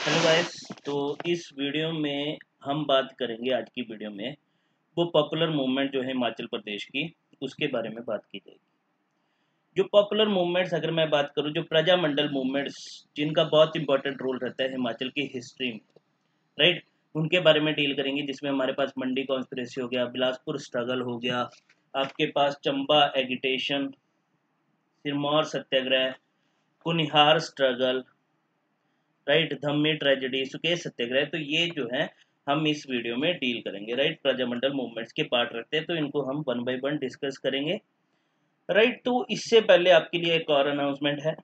Hello guys. तो इस video में हम बात करेंगे, आज की वीडियो में वो पॉपुलर मूवमेंट जो है हिमाचल प्रदेश की, उसके बारे में बात की जाएगी। जो पॉपुलर मूवमेंट्स, अगर मैं बात करूं, जो प्रजामंडल मूवमेंट्स जिनका बहुत इंपॉर्टेंट रोल रहता है हिमाचल की हिस्ट्री में, राइट, उनके बारे में डील करेंगे। जिसमें हमारे पास मंडी कॉन्स्पिरेसी हो गया, बिलासपुर स्ट्रगल हो गया, आपके पास Chamba agitation, Sirmaur Satyagraha, Kunihar struggle, right, Dhami tragedy, Suket Satyagraha. तो ये जो है हम इस वीडियो में डील करेंगे, राइट। प्रजामंडल मूवमेंट्स के पार्ट रहते हैं, तो इनको हम वन बाय वन डिस्कस करेंगे, राइट। तो इससे पहले आपके लिए एक और अनाउंसमेंट है।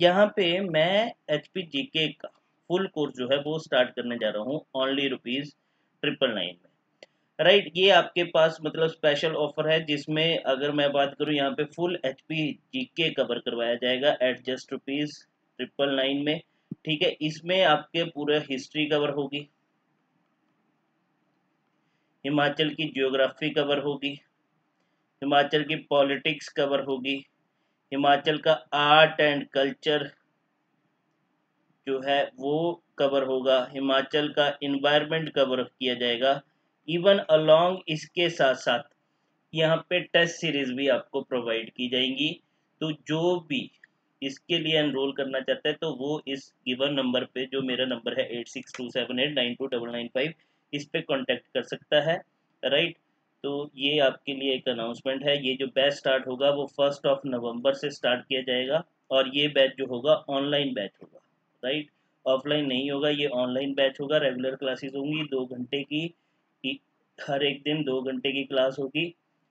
यहाँ पे मैं HPGK का फुल कोर्स जो है वो स्टार्ट करने जा रहा हूँ ओनली ₹999 में, राइट। ये आपके पास मतलब स्पेशल ऑफर है, जिसमें अगर मैं बात करूँ, यहाँ पे फुल HPGK कवर करवाया जाएगा एट जस्ट ₹999 में, ठीक है। इसमें आपके पूरा हिस्ट्री कवर होगी, हिमाचल की जियोग्राफी कवर होगी, हिमाचल की पॉलिटिक्स कवर होगी, हिमाचल का आर्ट एंड कल्चर जो है वो कवर होगा, हिमाचल का इन्वायरमेंट कवर किया जाएगा। इवन अलोंग इसके साथ साथ यहाँ पे टेस्ट सीरीज भी आपको प्रोवाइड की जाएंगी। तो जो भी इसके लिए एनरोल करना चाहता है, तो वो इस गिवन नंबर पे, जो मेरा नंबर है 8627892995, इस पे कांटेक्ट कर सकता है, राइट। तो ये आपके लिए एक अनाउंसमेंट है। ये जो बैच स्टार्ट होगा वो 1 नवंबर से स्टार्ट किया जाएगा, और ये बैच जो होगा ऑनलाइन बैच होगा, राइट। ऑफलाइन नहीं होगा, ये ऑनलाइन बैच होगा। रेगुलर क्लासेस होंगी 2 घंटे की, हर एक दिन 2 घंटे की क्लास होगी,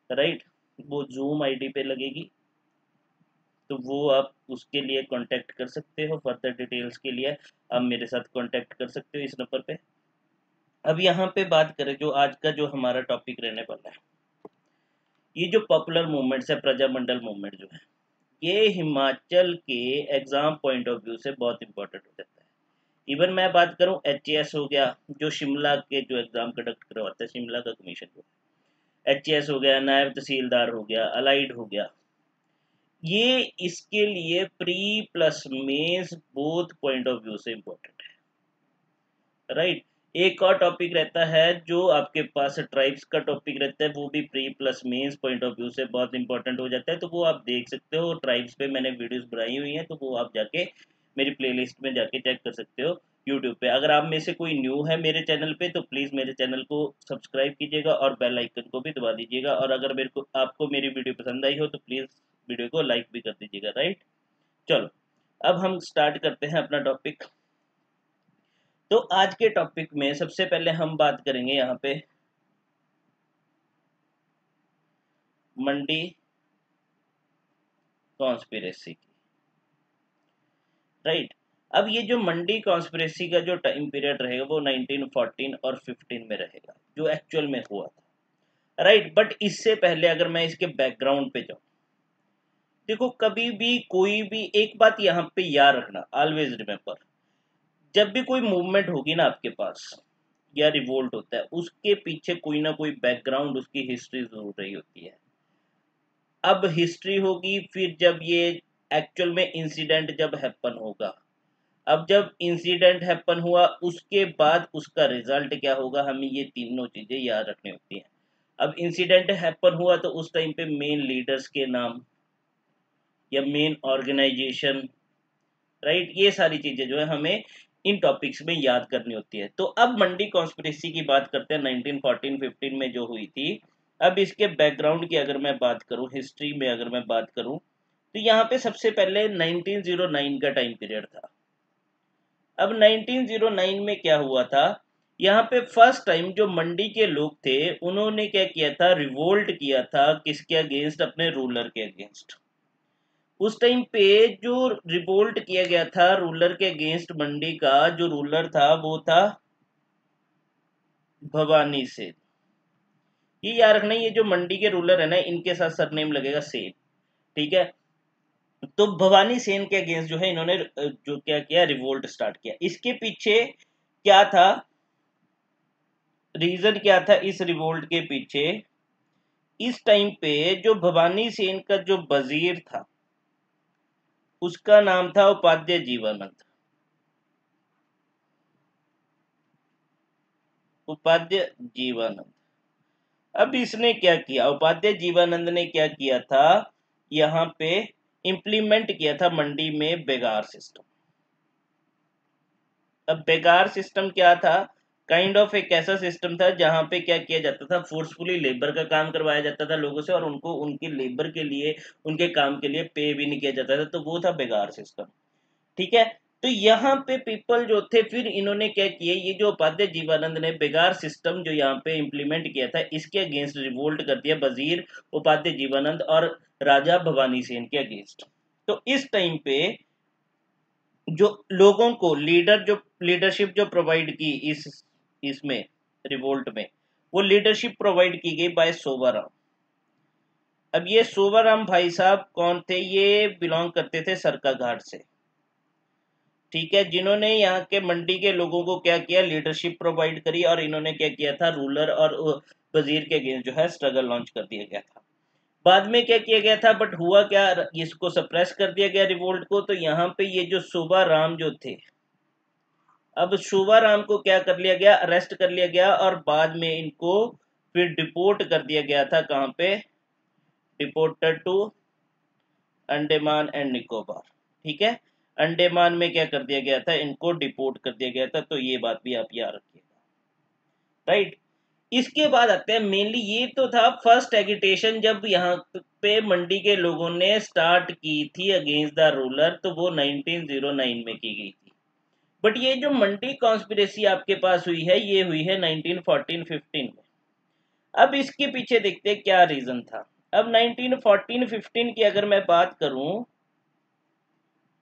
राइट। वो जूम आईडी पे लगेगी, तो वो आप उसके लिए कांटेक्ट कर सकते हो। फर्दर डिटेल्स के लिए आप मेरे साथ कांटेक्ट कर सकते हो इस नंबर पे। अब यहाँ पे बात करें, जो आज का जो हमारा टॉपिक रहने वाला है, ये जो पॉपुलर मूवमेंट्स है, प्रजामंडल मूवमेंट जो है, ये हिमाचल के एग्जाम पॉइंट ऑफ व्यू से बहुत इंपॉर्टेंट हो जाता है। इवन मैं बात करूं, HAS हो गया, जो शिमला के जो एग्जाम कंडक्ट करवाता है, शिमला का कमीशन जो है, HAS हो गया, नायब तहसीलदार हो गया, अलाइड हो गया, ये इसके लिए pre plus mains both point of view से इंपॉर्टेंट है, राइट। एक और टॉपिक रहता है जो आपके पास ट्राइब्स का टॉपिक रहता है, वो भी pre plus mains point of view से बहुत इंपॉर्टेंट हो जाता है। तो वो आप देख सकते हो, ट्राइब्स पे मैंने वीडियोस बनाई हुई हैं, तो वो आप जाके मेरी प्लेलिस्ट में जाके चेक कर सकते हो यूट्यूब पे। अगर आप में से कोई न्यू है मेरे चैनल पे, तो प्लीज़ मेरे चैनल को सब्सक्राइब कीजिएगा और बेल आइकन को भी दबा दीजिएगा। और अगर मेरे को आपको मेरी वीडियो पसंद आई हो, तो प्लीज़ वीडियो को लाइक भी कर दीजिएगा, राइट। चलो, अब हम स्टार्ट करते हैं अपना टॉपिक। तो आज के टॉपिक में सबसे पहले हम बात करेंगे यहाँ पे मंडी कॉन्स्पिरेसी की, राइट। अब ये जो मंडी कॉन्स्पिरेसी का जो टाइम पीरियड रहेगा वो 1914 और 15 में रहेगा, जो एक्चुअल में हुआ था, राइट। बट इससे पहले अगर मैं इसके बैकग्राउंड पे जाऊं, देखो, कभी भी कोई भी एक बात यहाँ पे याद रखना, ऑलवेज रिमेम्बर, जब भी कोई मूवमेंट होगी ना आपके पास, या रिवोल्ट होता है, उसके पीछे कोई ना कोई बैकग्राउंड, उसकी हिस्ट्री जरूर रही होती है। अब हिस्ट्री होगी, फिर जब ये एक्चुअल में इंसिडेंट जब हैपन होगा, अब जब इंसिडेंट हैपन हुआ उसके बाद उसका रिजल्ट क्या होगा, हमें ये तीनों चीजें याद रखनी होती हैं। अब इंसिडेंट हैपन हुआ तो उस टाइम पे मेन लीडर्स के नाम या मेन ऑर्गेनाइजेशन, राइट, ये सारी चीजें जो है हमें इन टॉपिक्स में याद करनी होती है। तो अब मंडी कॉन्स्पिरेसी की बात करते हैं, 1914-15 में जो हुई थी। अब इसके बैकग्राउंड की अगर मैं बात करूं, हिस्ट्री में अगर मैं बात करूं, तो यहाँ पे सबसे पहले 1909 का टाइम पीरियड था। अब 1909 में क्या हुआ था, यहाँ पे फर्स्ट टाइम जो मंडी के लोग थे, उन्होंने क्या किया था, रिवोल्ट किया था, किसके अगेंस्ट, अपने रूलर के अगेंस्ट। उस टाइम पे जो रिवोल्ट किया गया था रूलर के अगेंस्ट, मंडी का जो रूलर था वो था भवानी सेन। ये याद रखना, ये जो मंडी के रूलर है ना, इनके साथ सरनेम लगेगा सेन, ठीक है। तो भवानी सेन के अगेंस्ट जो है इन्होंने जो क्या किया, रिवोल्ट स्टार्ट किया। इसके पीछे क्या था, रीजन क्या था इस रिवोल्ट के पीछे? इस टाइम पे जो भवानी सेन का जो वजीर था, उसका नाम था उपाध्याय जीवानंद। उपाध्याय जीवानंद। अब इसने क्या किया, उपाध्याय जीवानंद ने क्या किया था, यहाँ पे इंप्लीमेंट किया था मंडी में बेगार सिस्टम। अब बेगार सिस्टम क्या था, काइंड ऑफ एक ऐसा सिस्टम था जहां पे क्या किया जाता था, फोर्सफुली लेबर का काम करवाया जाता था लोगों से, और उनको उनकी लेबर के लिए, उनके काम के लिए पे भी नहीं किया जाता था, तो वो था बेगार सिस्टम। ठीक है, तो यहाँ पे पीपल जो थे, फिर इन्होंने क्या किया, ये जो उपाध्याय जीवानंद ने बेगार सिस्टम जो यहाँ पे इंप्लीमेंट किया था, इसके अगेंस्ट रिवोल्ट कर दिया वजीर उपाध्याय जीवानंद और राजा भवानी सेन के अगेंस्ट। तो इस टाइम पे जो लोगों को लीडरशिप जो प्रोवाइड की इसमें रिवोल्ट में, वो लीडरशिप प्रोवाइड की गई बाय सोबाराम। अब ये सोबाराम भाई साहब कौन थे, ये बिलोंग करते थे सरका घाट से। ठीक है, जिन्होंने यहाँ के मंडी के लोगों को क्या किया, लीडरशिप प्रोवाइड करी, और इन्होंने क्या किया था, रूलर और वजीर के अगेंस्ट जो है स्ट्रगल लॉन्च कर दिया गया था। बाद में क्या किया गया था, बट हुआ क्या, इसको सप्रेस कर दिया गया रिवोल्ट को। तो यहाँ पे ये जो शोभा राम जो थे, अब शोभा राम को क्या कर लिया गया, अरेस्ट कर लिया गया, और बाद में इनको फिर डिपोर्ट कर दिया गया था, कहाँ पे, deported to Andaman and Nicobar. ठीक है, अंडमान में क्या कर दिया गया था, इनको डिपोर्ट कर दिया गया था। तो ये बात भी आप याद रखिएगा, राइट। इसके बाद आते हैं, मेनली ये तो था फर्स्ट एगिटेशन जब यहाँ पे मंडी के लोगों ने स्टार्ट की थी अगेंस्ट द रूलर, तो वो 1909 में की गई थी। बट ये जो मंडी कॉन्स्पिरेसी आपके पास हुई है, ये हुई है 1914-15 में। अब इसके पीछे देखते हैं क्या रीजन था। अब 1914-15 की अगर मैं बात करूं,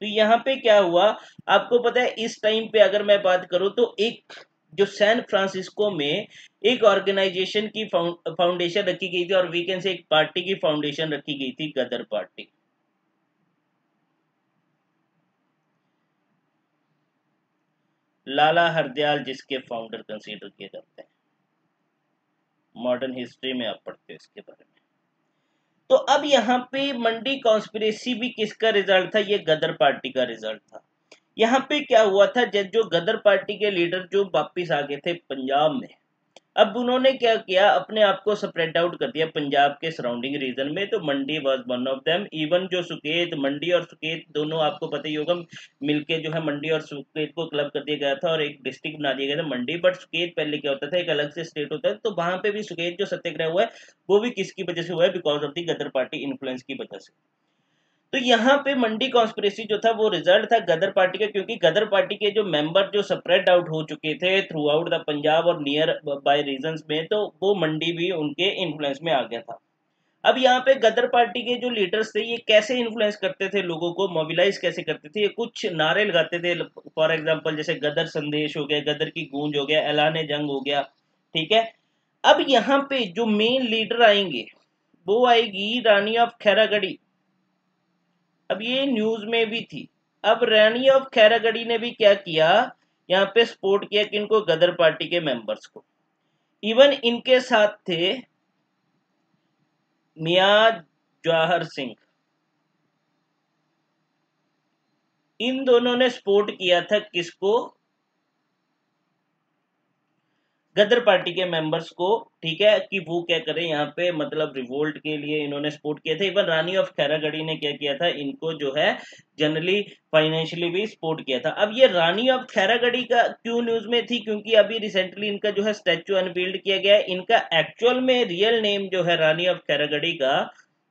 तो यहाँ पे क्या हुआ, आपको पता है, इस टाइम पे अगर मैं बात करूं, तो एक जो सैन फ्रांसिस्को में एक ऑर्गेनाइजेशन की फाउंडेशन रखी गई थी, और वीकेंड से एक पार्टी की फाउंडेशन रखी गई थी, गदर पार्टी। लाला हरदयाल जिसके फाउंडर कंसीडर किए जाते हैं, मॉडर्न हिस्ट्री में आप पढ़ते हो इसके बारे में। तो अब यहाँ पे मंडी कॉन्स्पिरेसी भी किसका रिजल्ट था, ये गदर पार्टी का रिजल्ट था। यहाँ पे क्या हुआ था, जब जो गदर पार्टी के लीडर जो वापिस आ गए थे पंजाब में, अब उन्होंने क्या किया, अपने आप को स्प्रेड आउट कर दिया पंजाब के सराउंडिंग रीजन में। तो Mandi was one of them. Even जो सुकेत, मंडी और सुकेत दोनों आपको पता ही होगा, मिलके जो है मंडी और सुकेत को क्लब कर दिया गया था, और एक डिस्ट्रिक्ट बना दिया गया था मंडी। बट सुकेत पहले क्या होता था, एक अलग से स्टेट होता है। तो वहां पे भी सुकेत जो सत्याग्रह हुआ है, वो भी किसकी वजह से हुआ है, because of the Ghadar party influence की वजह से। तो यहाँ पे मंडी कॉन्स्पिरेसी जो था, वो रिजल्ट था गदर पार्टी का, क्योंकि गदर पार्टी के जो मेंबर जो स्प्रेड आउट हो चुके थे थ्रू आउट द पंजाब और नियर बाय रीजन्स में, तो वो मंडी भी उनके इन्फ्लुएंस में आ गया था। अब यहाँ पे गदर पार्टी के जो लीडर्स थे, ये कैसे इन्फ्लुएंस करते थे लोगों को, मोबिलाइज कैसे करते थे, ये कुछ नारे लगाते थे। फॉर एग्जाम्पल जैसे गदर संदेश हो गया, गदर की गूंज हो गया, ऐलान जंग हो गया। ठीक है, अब यहाँ पे जो मेन लीडर आएंगे, वो आएगी रानी ऑफ खैरागढ़ी। अब ये न्यूज में भी थी। अब रानी ऑफ खैरागढ़ी ने भी क्या किया, यहाँ पे सपोर्ट किया किनको, गदर पार्टी के मेंबर्स को। इवन इनके साथ थे मियां जवाहर सिंह, इन दोनों ने सपोर्ट किया था किसको, गदर पार्टी के मेंबर्स को। ठीक है, कि वो क्या करें यहाँ पे, मतलब रिवोल्ट के लिए इन्होंने सपोर्ट किया था। इवन रानी ऑफ खैरागढ़ी ने क्या किया था, इनको जो है जनरली फाइनेंशियली भी सपोर्ट किया था। अब ये रानी ऑफ खैरागढ़ी का क्यों न्यूज में थी, क्योंकि अभी रिसेंटली इनका जो है स्टैचू अनवील्ड किया गया है। इनका एक्चुअल में रियल नेम जो है रानी ऑफ खैरागढ़ी का,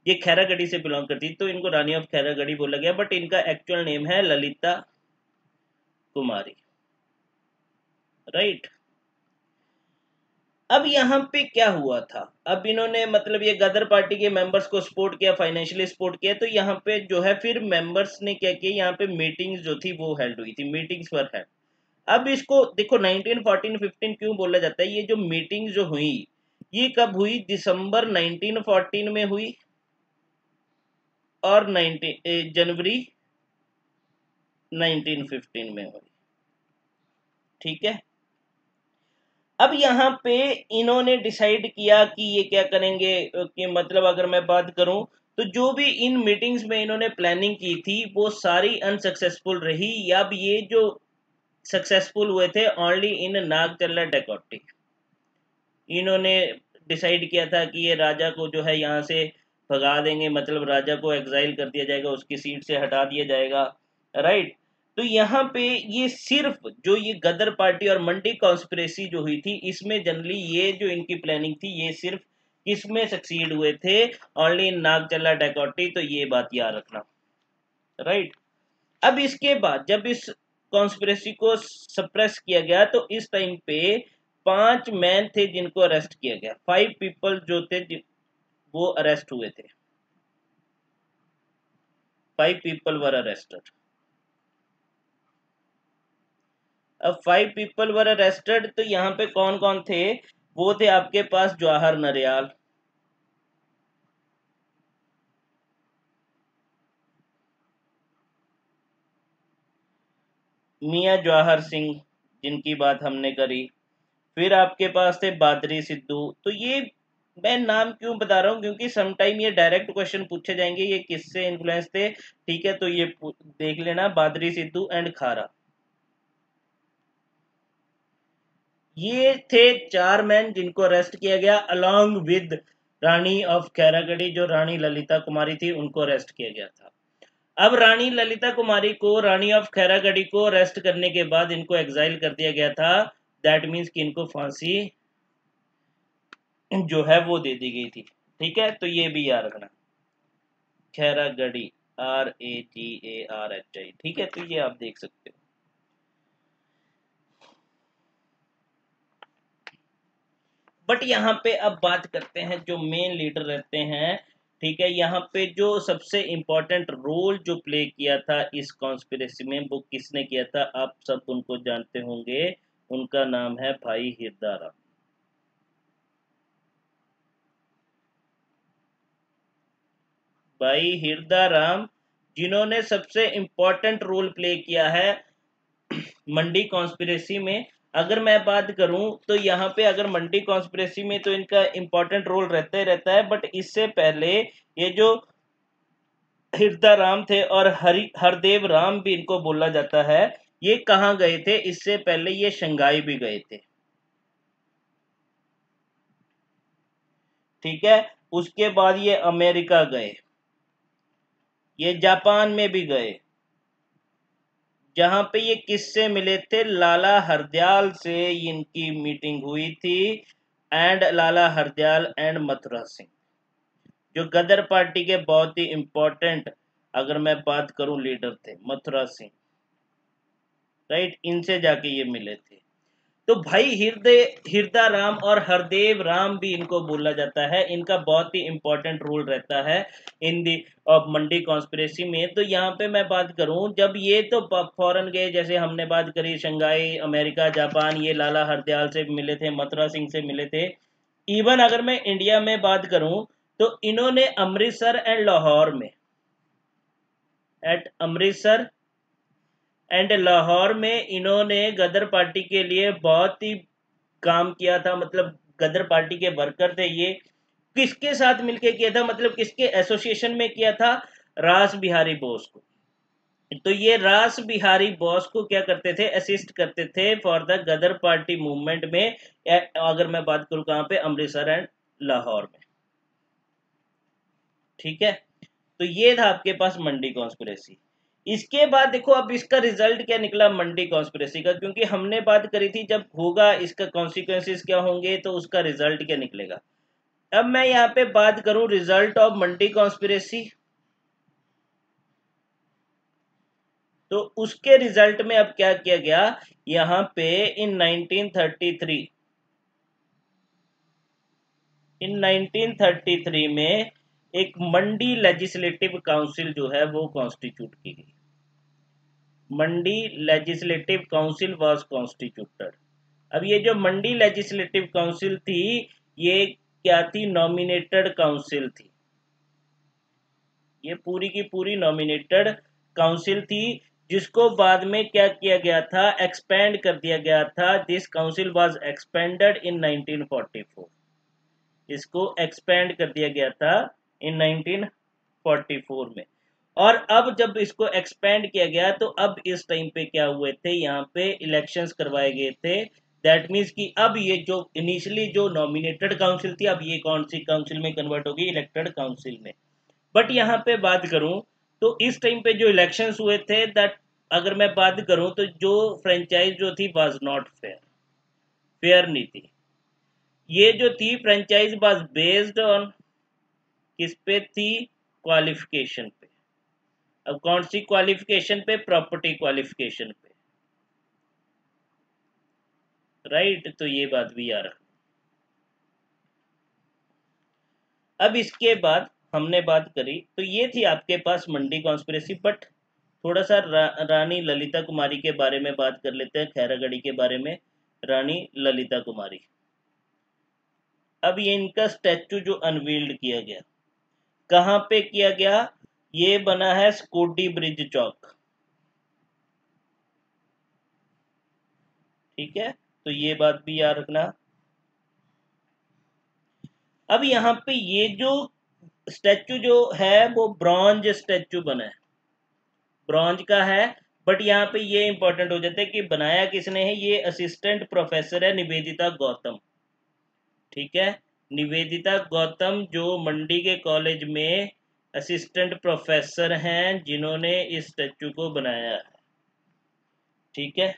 ये खैरागढ़ी से बिलोंग करती, तो इनको रानी ऑफ खैरागढ़ी बोला गया, बट इनका एक्चुअल नेम है ललिता कुमारी, राइट। अब यहाँ पे क्या हुआ था, अब इन्होंने मतलब ये गदर पार्टी के मेंबर्स को सपोर्ट किया, फाइनेंशियली सपोर्ट किया। तो यहाँ पे जो है फिर मेंबर्स ने क्या किया, यहाँ पे मीटिंग्स जो थी वो हेल्ड हुई थी, मीटिंग्स वर हेल्ड। अब इसको देखो 1914-15 क्यों बोला जाता है, ये जो मीटिंग्स जो हुई, ये कब हुई, दिसंबर 1914 में हुई, और जनवरी 1915 में हुई। ठीक है, अब यहाँ पे इन्होंने डिसाइड किया कि ये क्या करेंगे, कि मतलब अगर मैं बात करूं, तो जो भी इन मीटिंग्स में इन्होंने प्लानिंग की थी, वो सारी अनसक्सेसफुल रही। या अब ये जो सक्सेसफुल हुए थे ओनली इन नागचल्ला डेकोटी। इन्होंने डिसाइड किया था कि ये राजा को जो है यहाँ से भगा देंगे, मतलब राजा को एग्जाइल कर दिया जाएगा, उसकी सीट से हटा दिया जाएगा, राइट। तो यहाँ पे ये सिर्फ जो ये गदर पार्टी और मंडी कॉन्स्पिरेसी जो हुई थी, इसमें जनरली ये जो इनकी प्लानिंग थी, ये सिर्फ किसमें सक्सीड हुए थे, ओनली इन नागचल्ला डकैती, तो ये बात याद रखना, राइट। अब इसके बाद जब इस कॉन्स्पिरेसी को सप्रेस किया गया, तो इस टाइम पे 5 मैन थे जिनको अरेस्ट किया गया, 5 पीपल जो थे वो अरेस्ट हुए थे, 5 पीपल वर अरेस्टेड। अब 5 पीपल वर अरेस्टेड, तो यहाँ पे कौन कौन थे, वो थे आपके पास जवाहर नरयाल, मियां जवाहर सिंह जिनकी बात हमने करी, फिर आपके पास थे बादरी सिद्धू। तो ये मैं नाम क्यों बता रहा हूँ, क्योंकि समटाइम ये डायरेक्ट क्वेश्चन पूछे जाएंगे, ये किससे इन्फ्लुएंस थे, ठीक है। तो ये देख लेना, बादरी सिद्धू एंड खारा, ये थे 4 मैन जिनको अरेस्ट किया गया, अलोंग विद रानी ऑफ खैरागढ़ी, जो रानी ललिता कुमारी थी, उनको अरेस्ट किया गया था। अब रानी ललिता कुमारी को, रानी ऑफ खैरागढ़ी को अरेस्ट करने के बाद इनको एग्जाइल कर दिया गया था, दैट मीन्स कि इनको फांसी जो है वो दे दी गई थी, ठीक है। तो ये भी याद रखना, खैरागढ़ी, RAGARHI, ठीक है। तो ये आप देख सकते हो। बट यहाँ पे अब बात करते हैं जो मेन लीडर रहते हैं, ठीक है। यहाँ पे जो सबसे इम्पोर्टेंट रोल जो प्ले किया था इस कॉन्स्पिरेसी में, वो किसने किया था, आप सब उनको जानते होंगे, उनका नाम है भाई हिरदाराम। भाई हिरदाराम, जिन्होंने सबसे इम्पोर्टेंट रोल प्ले किया है मंडी कॉन्स्पिरेसी में। अगर मैं बात करूं तो यहाँ पे अगर मंडी कॉन्स्पिरेसी में तो इनका इम्पोर्टेंट रोल रहता ही रहता है, बट इससे पहले ये जो हिरदाराम थे और हरदेव राम भी इनको बोला जाता है, ये कहाँ गए थे, इससे पहले ये शंघाई भी गए थे, ठीक है। उसके बाद ये अमेरिका गए, ये जापान में भी गए, जहां पे ये किससे मिले थे, लाला हरदयाल से इनकी मीटिंग हुई थी, and Lala Hardayal and Mathura Singh, जो गदर पार्टी के बहुत ही इंपॉर्टेंट, अगर मैं बात करूं, लीडर थे मथुरा सिंह, राइट। इनसे जाके ये मिले थे। तो भाई हिरदा राम और हरदेव राम भी इनको बोला जाता है, इनका बहुत ही इंपॉर्टेंट रोल रहता है इन दी मंडी कॉन्स्पिरेसी में। तो यहाँ पे मैं बात करूं, जब ये तो फॉरेन गए, जैसे हमने बात करी शंघाई, अमेरिका, जापान, ये लाला हरदयाल से मिले थे, मथुरा सिंह से मिले थे। इवन अगर मैं इंडिया में बात करूं, तो इन्होंने अमृतसर एंड लाहौर में, एट अमृतसर एंड लाहौर में इन्होंने गदर पार्टी के लिए बहुत ही काम किया था, मतलब गदर पार्टी के वर्कर थे ये। किसके साथ मिलके किया था, मतलब किसके एसोसिएशन में किया था, रास बिहारी बोस को। तो ये रास बिहारी बोस को क्या करते थे, असिस्ट करते थे for the Ghadar party movement में। अगर मैं बात करूं कहां पे, अमृतसर एंड लाहौर में, ठीक है। तो ये था आपके पास मंडी कॉन्स्पिरेसी। इसके बाद देखो अब इसका रिजल्ट क्या निकला मंडी कॉन्स्पिरेसी का, क्योंकि हमने बात करी थी जब होगा इसका कॉन्सिक्वेंसेस क्या होंगे, तो उसका रिजल्ट क्या निकलेगा। अब मैं यहाँ पे बात करूं रिजल्ट ऑफ मंडी कॉन्स्पिरेसी, तो उसके रिजल्ट में अब क्या किया गया, यहाँ पे इन 1933 में एक मंडी लेजिस्लेटिव काउंसिल जो है वो कॉन्स्टिट्यूट की गई। मंडी लेजिस्लेटिव काउंसिल वाज कॉन्स्टिट्यूटेड। अब ये जो मंडी लेजिस्लेटिव काउंसिल थी, ये क्या थी, नॉमिनेटेड काउंसिल थी, ये पूरी की पूरी नॉमिनेटेड काउंसिल थी, जिसको बाद में क्या किया गया था, एक्सपेंड कर दिया गया था। दिस काउंसिल वाज एक्सपेंडेड इन 1944, इसको एक्सपेंड कर दिया गया था इन 1944 में। और अब जब इसको एक्सपेंड किया गया, तो अब इस टाइम पे क्या हुए थे, यहाँ पे इलेक्शंस करवाए गए थे दैट मीन्स कि अब ये जो इनिशियली जो नॉमिनेटेड काउंसिल थी, अब ये कौन सी काउंसिल में कन्वर्ट होगी, इलेक्टेड काउंसिल में। बट यहाँ पे बात करूं तो इस टाइम पे जो इलेक्शंस हुए थे, दैट अगर मैं बात करूं तो जो फ्रेंचाइज जो थी वाज नॉट फेयर, फेयर नहीं थी। ये जो थी फ्रेंचाइज वाज बेस्ड ऑन किस पे थी, क्वालिफिकेशन पे। अब कौन सी क्वालिफिकेशन पे, प्रॉपर्टी क्वालिफिकेशन पे, राइट। तो ये बात भी यार, अब इसके बाद हमने बात करी तो ये थी आपके पास मंडी कॉन्स्पिरेसी। बट थोड़ा सा रानी ललिता कुमारी के बारे में बात कर लेते हैं, खैरागढ़ी के बारे में। रानी ललिता कुमारी, अब ये इनका स्टैचू जो अनवील्ड किया गया, कहाँ पे किया गया, ये बना है स्कूटी ब्रिज चौक, ठीक है। तो ये बात भी याद रखना। अब यहाँ पे ये जो स्टैचू जो है वो ब्रॉन्ज स्टैचू बना है, ब्रॉन्ज का है। बट यहाँ पे ये इंपॉर्टेंट हो जाता है कि बनाया किसने है, ये असिस्टेंट प्रोफेसर है निवेदिता गौतम, ठीक है। निवेदिता गौतम जो मंडी के कॉलेज में असिस्टेंट प्रोफेसर हैं, जिन्होंने इस स्टैचू को बनाया है, ठीक है।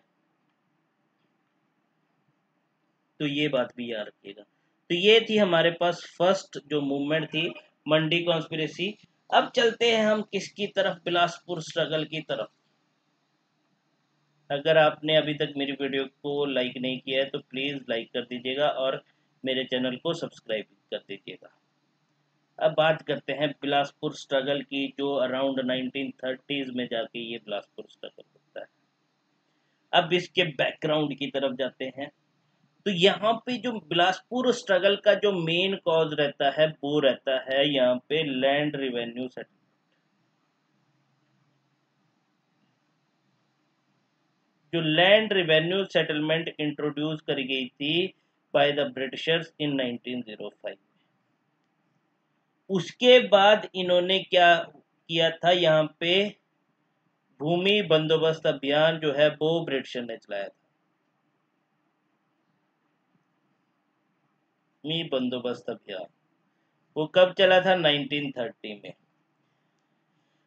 तो ये बात भी याद रखिएगा। तो ये थी हमारे पास फर्स्ट जो मूवमेंट थी, मंडी कॉन्स्पिरेसी। अब चलते हैं हम किसकी तरफ, बिलासपुर स्ट्रगल की तरफ। अगर आपने अभी तक मेरी वीडियो को लाइक नहीं किया है तो प्लीज़ लाइक कर दीजिएगा और मेरे चैनल को सब्सक्राइब कर दीजिएगा। अब बात करते हैं बिलासपुर स्ट्रगल की, जो अराउंड 1930s में जाके ये बिलासपुर स्ट्रगल होता है। अब इसके बैकग्राउंड की तरफ जाते हैं तो यहाँ पे जो बिलासपुर स्ट्रगल का जो मेन कॉज रहता है वो रहता है यहाँ पे लैंड रिवेन्यू सेटलमेंट। जो लैंड रिवेन्यू सेटलमेंट इंट्रोड्यूस करी गई थी बाय द ब्रिटिशर्स इन 1905। उसके बाद इन्होंने क्या किया था, यहाँ पे भूमि बंदोबस्त अभियान जो है वो ब्रिटिशर ने चलाया था। भूमि बंदोबस्त अभियान वो कब चला था, 1930 में।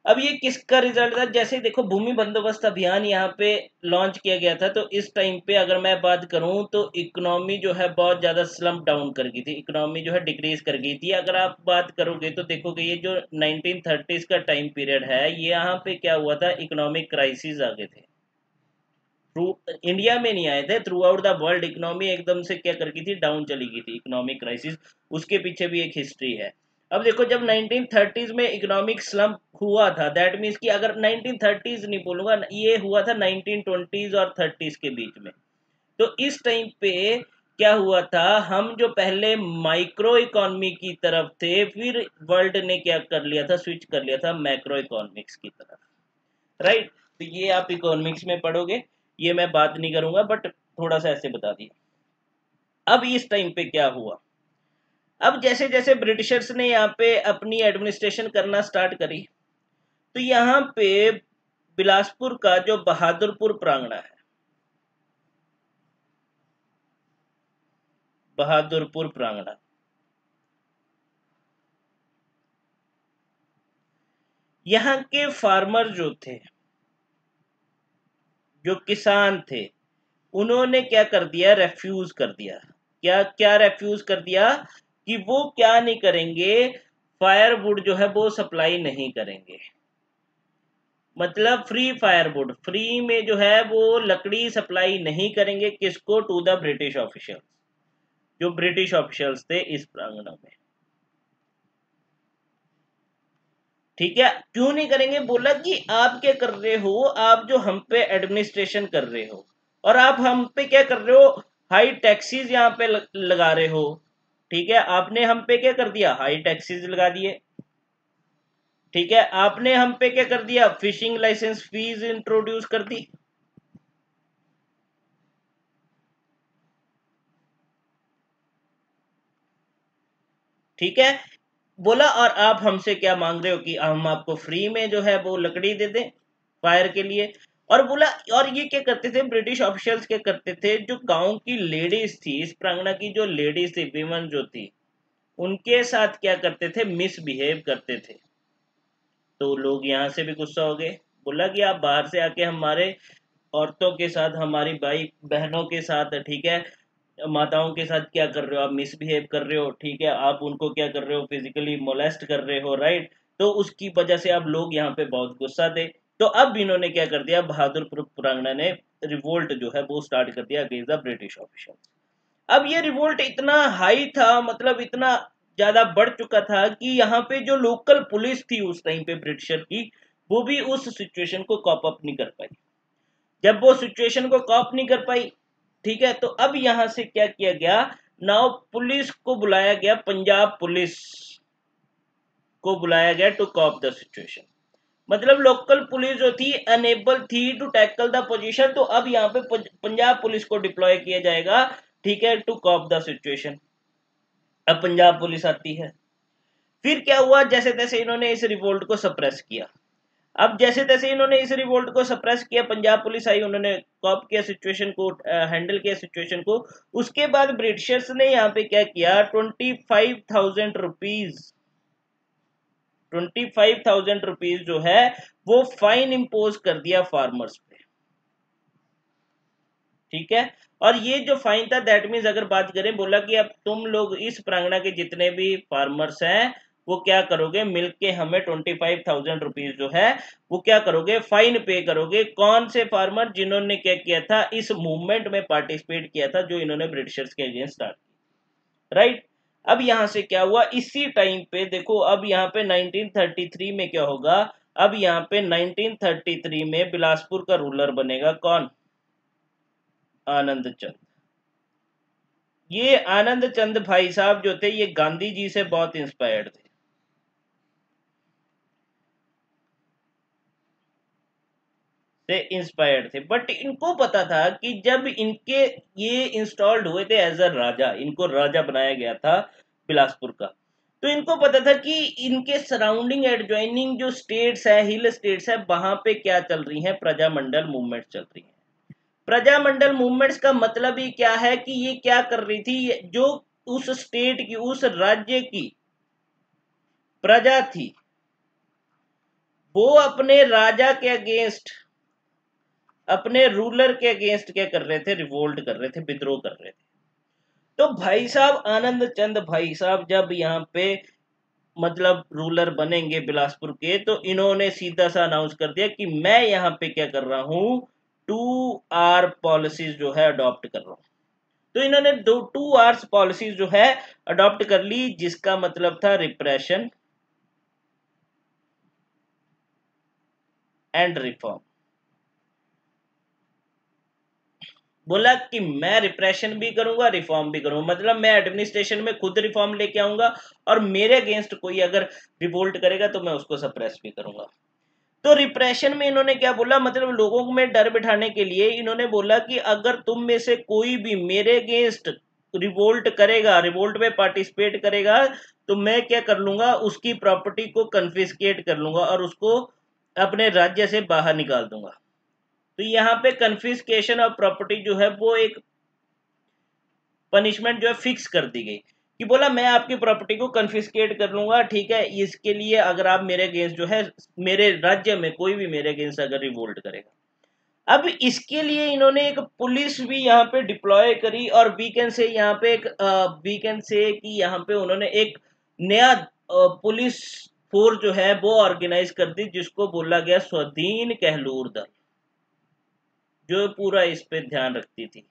अब ये किसका रिजल्ट था, जैसे देखो भूमि बंदोबस्त अभियान यहाँ पे लॉन्च किया गया था, तो इस टाइम पे अगर मैं बात करूं तो इकोनॉमी जो है बहुत ज़्यादा स्लम्प डाउन कर गई थी, इकोनॉमी जो है डिक्रीज कर गई थी। अगर आप बात करोगे तो देखोगे ये जो 1930s का टाइम पीरियड है, ये यहाँ पे क्या हुआ था, इकोनॉमिक क्राइसिस आ गए थे। थ्रू इंडिया में नहीं आए थे, through out the world economy एकदम से क्या कर गई थी, डाउन चली गई थी, इकोनॉमिक क्राइसिस। उसके पीछे भी एक हिस्ट्री है। अब देखो जब 1930s में इकोनॉमिक स्लम्प हुआ था, दैट मीन्स कि अगर 1930s नहीं बोलूंगा, ये हुआ था 1920s और 30s के बीच में। तो इस टाइम पे क्या हुआ था, हम जो पहले माइक्रो इकोनॉमी की तरफ थे, फिर वर्ल्ड ने क्या कर लिया था, स्विच कर लिया था मैक्रो इकोनॉमिक्स की तरफ, राइट। तो ये आप इकोनॉमिक्स में पढ़ोगे, ये मैं बात नहीं करूंगा, बट थोड़ा सा ऐसे बता दिया। अब इस टाइम पे क्या हुआ, अब जैसे जैसे ब्रिटिशर्स ने यहाँ पे अपनी एडमिनिस्ट्रेशन करना स्टार्ट करी, तो यहाँ पे बिलासपुर का जो बहादुरपुर प्रांगण है, बहादुरपुर प्रांगण, यहाँ के फार्मर जो थे, जो किसान थे, उन्होंने क्या कर दिया, रेफ्यूज कर दिया। क्या क्या रेफ्यूज कर दिया, कि वो क्या नहीं करेंगे, फायरवुड जो है वो सप्लाई नहीं करेंगे। मतलब फ्री फायरवुड, फ्री में जो है वो लकड़ी सप्लाई नहीं करेंगे, किसको, टू द ब्रिटिश ऑफिशियल्स, जो ब्रिटिश ऑफिशियल्स थे इस प्रांगणों में, ठीक है। क्यों नहीं करेंगे, बोला कि आप क्या कर रहे हो, आप जो हम पे एडमिनिस्ट्रेशन कर रहे हो और आप हम पे क्या कर रहे हो, हाई टैक्सेस यहाँ पे लगा रहे हो, ठीक है। आपने हम पे क्या कर दिया, हाई टैक्सेस लगा दिए, ठीक है। आपने हम पे क्या कर दिया, फिशिंग लाइसेंस फीस इंट्रोड्यूस कर दी, ठीक है। बोला और आप हमसे क्या मांग रहे हो, कि हम आपको फ्री में जो है वो लकड़ी दे दें फायर के लिए। और बोला, और ये क्या करते थे ब्रिटिश ऑफिशियल्स, क्या करते थे, जो गांव की लेडीज थी, इस प्रांगणा की जो लेडीज थी, विमेन जो थी, उनके साथ क्या करते थे, मिसबिहेव करते थे। तो लोग यहाँ से भी गुस्सा हो गए, बोला कि आप बाहर से आके हमारे औरतों के साथ, हमारी भाई बहनों के साथ, ठीक है, माताओं के साथ क्या कर रहे हो, आप मिसबिहेव कर रहे हो, ठीक है, आप उनको क्या कर रहे हो, फिजिकली मोलेस्ट कर रहे हो, राइट। तो उसकी वजह से अब लोग यहाँ पे बहुत गुस्सा थे। तो अब इन्होंने क्या कर दिया, बहादुर पुरांगना ने रिवोल्ट जो है वो स्टार्ट कर दिया अगेंस्ट द ब्रिटिश ऑफिसर्स। अब ये रिवोल्ट इतना हाई था, मतलब इतना ज्यादा बढ़ चुका था कि यहाँ पे जो लोकल पुलिस थी उस टाइम पे ब्रिटिशर की, वो भी उस सिचुएशन को कॉप अप नहीं कर पाई। जब वो सिचुएशन को कॉप नहीं कर पाई, ठीक है, तो अब यहां से क्या किया गया, नाउ पुलिस को बुलाया गया, पंजाब पुलिस को बुलाया गया टू कॉप द सिचुएशन। मतलब लोकल पुलिस जो थी अनेबल थी टू टैकल द पोजीशन, तो अब यहाँ पे पंजाब पुलिस को डिप्लॉय किया जाएगा, ठीक है, टू कॉप द सिचुएशन। अब पंजाब पुलिस आती है। फिर क्या हुआ, जैसे तैसे इन्होंने इस रिवोल्ट को सप्रेस किया। अब जैसे तैसे इन्होंने इस रिवोल्ट को सप्रेस किया, पंजाब पुलिस आई, उन्होंने कॉप किया सिचुएशन को, हैंडल किया सिचुएशन को। उसके बाद ब्रिटिशर्स ने यहाँ पे क्या किया, 25,000 रुपीज, 25,000 रुपीज जो है वो फाइन इंपोज कर दिया फार्मर्स पे, ठीक है। और ये जो फाइन था, दैट मीन्स अगर बात करें, बोला कि अब तुम लोग इस प्रांगणा के जितने भी फार्मर्स हैं, वो क्या करोगे, मिलके हमें 25,000 रुपीज जो है वो क्या करोगे, फाइन पे करोगे। कौन से फार्मर, जिन्होंने क्या किया था, इस मूवमेंट में पार्टिसिपेट किया था जो इन्होंने ब्रिटिशर्स के अगेंस्ट स्टार्ट किया, राइट। अब यहां से क्या हुआ, इसी टाइम पे देखो, अब यहाँ पे 1933 में क्या होगा, अब यहाँ पे 1933 में बिलासपुर का रूलर बनेगा कौन, आनंद चंद। ये आनंद चंद भाई साहब जो थे, ये गांधी जी से बहुत इंस्पायर्ड थे, बट इनको पता था कि जब इनके ये इंस्टॉल्ड हुए थे एज अ राजा, इनको राजा बनाया गया था बिलासपुर का, तो इनको पता था कि इनके सराउंडिंग एडजॉइनिंग जो स्टेट्स है, हिल स्टेट्स है, वहां पे क्या चल रही है, प्रजामंडल मूवमेंट चल रही है। प्रजामंडल मूवमेंट्स का मतलब ही क्या है कि ये क्या कर रही थी, जो उस स्टेट की, उस राज्य की प्रजा थी, वो अपने राजा के अगेंस्ट, अपने रूलर के अगेंस्ट क्या कर रहे थे, रिवोल्ट कर रहे थे, विद्रोह कर रहे थे। तो भाई साहब आनंद चंद भाई साहब जब यहाँ पे मतलब रूलर बनेंगे बिलासपुर के, तो इन्होंने सीधा सा अनाउंस कर दिया कि मैं यहाँ पे क्या कर रहा हूं, 2R पॉलिसीज जो है अडॉप्ट कर रहा हूं। तो इन्होंने 2R पॉलिसीज जो है अडॉप्ट कर ली, जिसका मतलब था रिप्रेशन एंड रिफॉर्म। बोला कि मैं रिप्रेशन भी करूंगा, रिफॉर्म भी करूंगा, मतलब मैं एडमिनिस्ट्रेशन में खुद रिफॉर्म लेके आऊंगा, और मेरे अगेंस्ट कोई अगर रिवोल्ट करेगा तो मैं उसको सप्रेस भी करूंगा। तो रिप्रेशन में इन्होंने क्या बोला, मतलब लोगों में डर बिठाने के लिए इन्होंने बोला कि अगर तुम में से कोई भी मेरे अगेंस्ट रिवोल्ट करेगा, रिवोल्ट में पार्टिसिपेट करेगा, तो मैं क्या कर लूंगा, उसकी प्रॉपर्टी को कन्फिस्केट कर लूंगा और उसको अपने राज्य से बाहर निकाल दूंगा। तो यहाँ पे कन्फिस्केशन ऑफ प्रॉपर्टी जो है वो एक पनिशमेंट जो है फिक्स कर दी गई, कि बोला मैं आपकी प्रॉपर्टी को कन्फिस्केट कर लूंगा, ठीक है, इसके लिए अगर आप मेरे अगेंस्ट जो है, मेरे राज्य में कोई भी मेरे अगेंस्ट अगर रिवोल्ट करेगा। अब इसके लिए इन्होंने एक पुलिस भी यहाँ पे डिप्लॉय करी, और वीकेंड से यहाँ पे एक वीकेंड से कि यहाँ पे उन्होंने एक नया पुलिस फोर्स जो है वो ऑर्गेनाइज कर दी, जिसको बोला गया स्वाधीन कहलूर दल, जो पूरा इस पे ध्यान रखती थी,